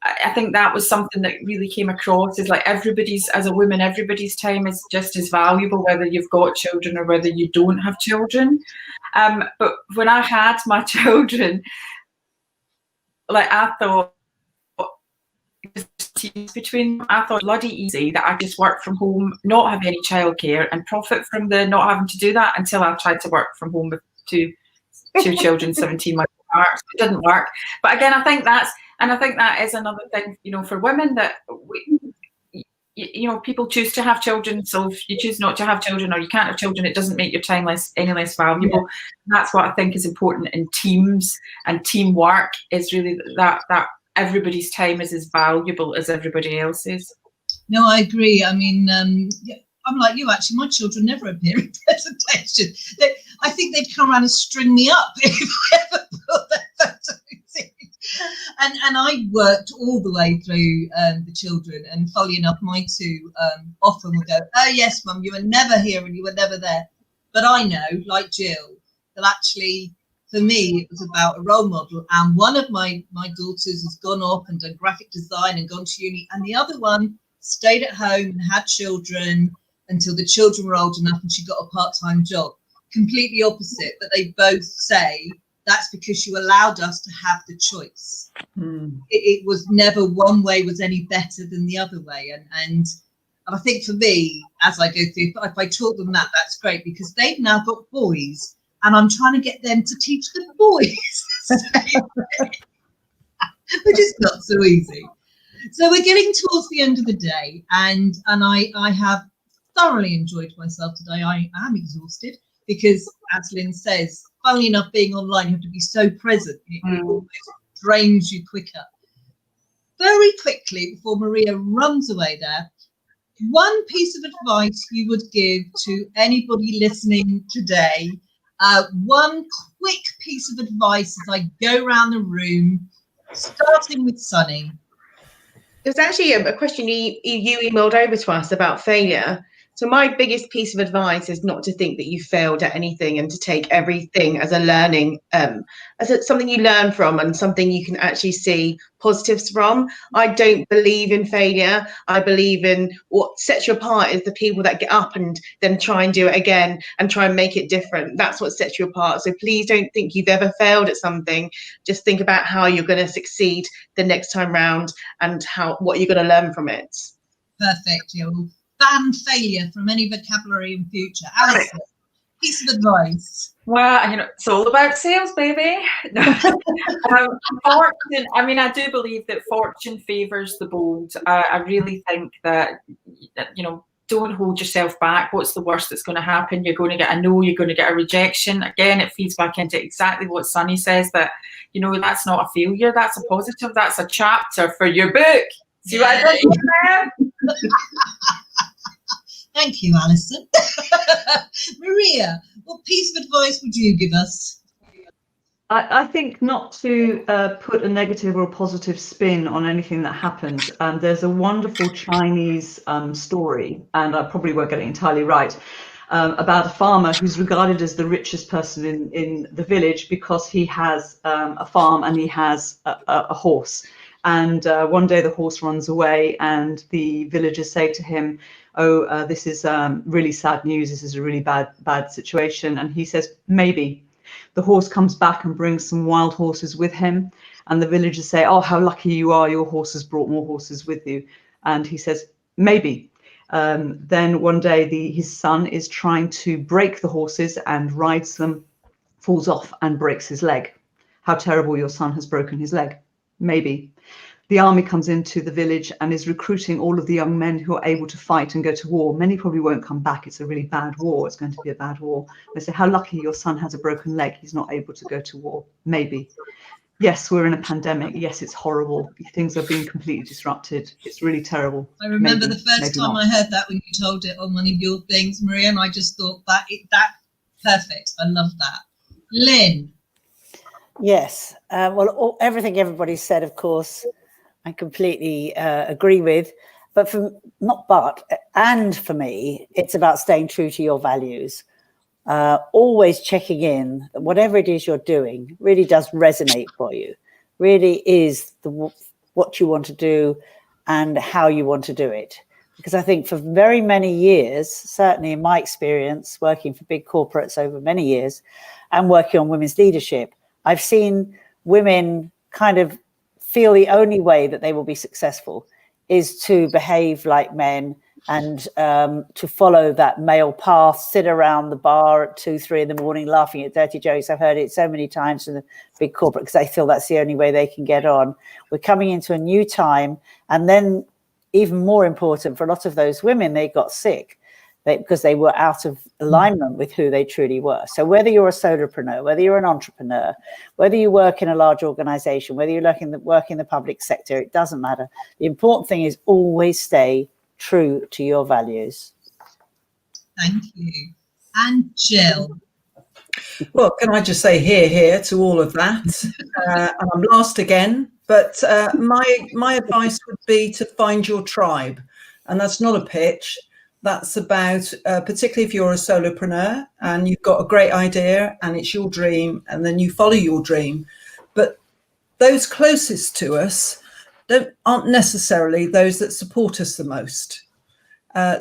I think that was something that really came across, is like everybody's, as a woman, everybody's time is just as valuable, whether you've got children or whether you don't have children. But when I had my children, like I thought, I thought bloody easy that I just work from home, not have any childcare, and profit from the not having to do that, until I tried to work from home with two children, 17 months apart. So it didn't work. But again, I think that is another thing, you know, for women, that you know, people choose to have children. So if you choose not to have children, or you can't have children, it doesn't make your time any less valuable. Yeah. That's what I think is important in teams and teamwork, is really that everybody's time is as valuable as everybody else's. No, I agree. I mean, I'm like you, actually. My children never appear in presentation. I think they'd come around and string me up if I ever put their photos in. And I worked all the way through the children, and funnily enough, my two often will go, "Oh yes, Mum, you were never here and you were never there." But I know, like Jill, that actually, for me, it was about a role model. And one of my daughters has gone off and done graphic design and gone to uni, and the other one stayed at home and had children until the children were old enough and she got a part-time job. Completely opposite, but they both say that's because you allowed us to have the choice. It was never one way was any better than the other way. And I think for me, as I go through, if I taught them that, that's great, because they've now got boys and I'm trying to get them to teach the boys, which is not so easy. So we're getting towards the end of the day, and I have thoroughly enjoyed myself today. I am exhausted because, as Lynn says, funnily enough, being online, you have to be so present. It almost drains you quicker. Very quickly, before Maria runs away there, one piece of advice you would give to anybody listening today, one quick piece of advice as I go around the room, starting with Sunny. There was actually a question you emailed over to us about failure. So my biggest piece of advice is not to think that you failed at anything, and to take everything as a learning, something you learn from and something you can actually see positives from. I don't believe in failure. I believe in what sets you apart is the people that get up and then try and do it again and try and make it different. That's what sets you apart. So please don't think you've ever failed at something. Just think about how you're going to succeed the next time round and what you're going to learn from it. Perfect. You'll ban failure from any vocabulary in future. Alison, piece of advice. Well, you know, it's all about sales, baby. Fortune, I mean, I do believe that fortune favours the bold. I really think that, you know, don't hold yourself back. What's the worst that's going to happen? You're going to get a no, you're going to get a rejection. Again, it feeds back into exactly what Sunny says, that, you know, that's not a failure, that's a positive, that's a chapter for your book. See what I did there? Thank you, Alison. Maria, what piece of advice would you give us? I think not to put a negative or a positive spin on anything that happens. There's a wonderful Chinese story, and I probably won't get it entirely right, about a farmer who's regarded as the richest person in the village because he has a farm and he has a horse. And one day the horse runs away, and the villagers say to him, "Oh, this is really sad news. This is a really bad situation." And he says, "Maybe." The horse comes back and brings some wild horses with him, and the villagers say, "Oh, how lucky you are! Your horse has brought more horses with you." And he says, "Maybe." Then one day his son is trying to break the horses and rides them, falls off and breaks his leg. How terrible, your son has broken his leg. Maybe. The army comes into the village and is recruiting all of the young men who are able to fight and go to war. Many probably won't come back. It's a really bad war. It's going to be a bad war. They say, "How lucky your son has a broken leg. He's not able to go to war." Maybe. Yes, we're in a pandemic. Yes, it's horrible. Things are being completely disrupted. It's really terrible. I remember Maybe, the first time I heard that when you told it on one of your things, Maria, and I just thought that perfect. I love that. Lynn. Yes. Well, everything everybody said, of course, I completely agree with. But for me, it's about staying true to your values. always checking in that whatever it is you're doing really does resonate for you, really is what you want to do and how you want to do it. Because I think for very many years, certainly in my experience, working for big corporates over many years and working on women's leadership, I've seen women kind of feel the only way that they will be successful is to behave like men and to follow that male path, sit around the bar at 2, 3 in the morning laughing at dirty jokes. I've heard it so many times from the big corporate because they feel that's the only way they can get on. We're coming into a new time, and then even more important for a lot of those women, they got sick because they were out of alignment with who they truly were. So whether you're a solopreneur, whether you're an entrepreneur, whether you work in a large organization, whether you work in the public sector, it doesn't matter. The important thing is always stay true to your values. Thank you. And Jill. Well, can I just say here to all of that? And I'm last again, but my advice would be to find your tribe. And that's not a pitch. That's about, particularly if you're a solopreneur and you've got a great idea and it's your dream, and then you follow your dream. But those closest to us aren't necessarily those that support us the most.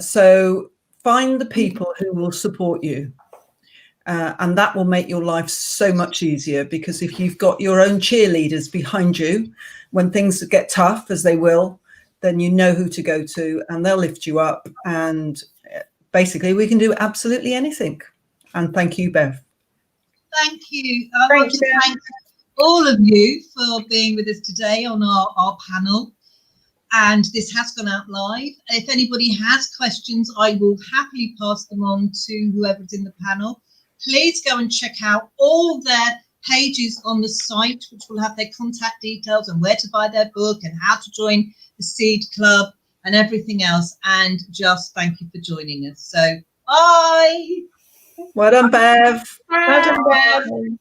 So find the people who will support you. And that will make your life so much easier, because if you've got your own cheerleaders behind you when things get tough, as they will, then you know who to go to and they'll lift you up. And basically we can do absolutely anything. And thank you, Bev. Thank you. I want to thank all of you for being with us today on our panel. And this has gone out live. If anybody has questions, I will happily pass them on to whoever's in the panel. Please go and check out all their pages on the site, which will have their contact details and where to buy their book and how to join the Seed Club and everything else. And just thank you for joining us. So bye. Well done, Bev. Well done, Bev.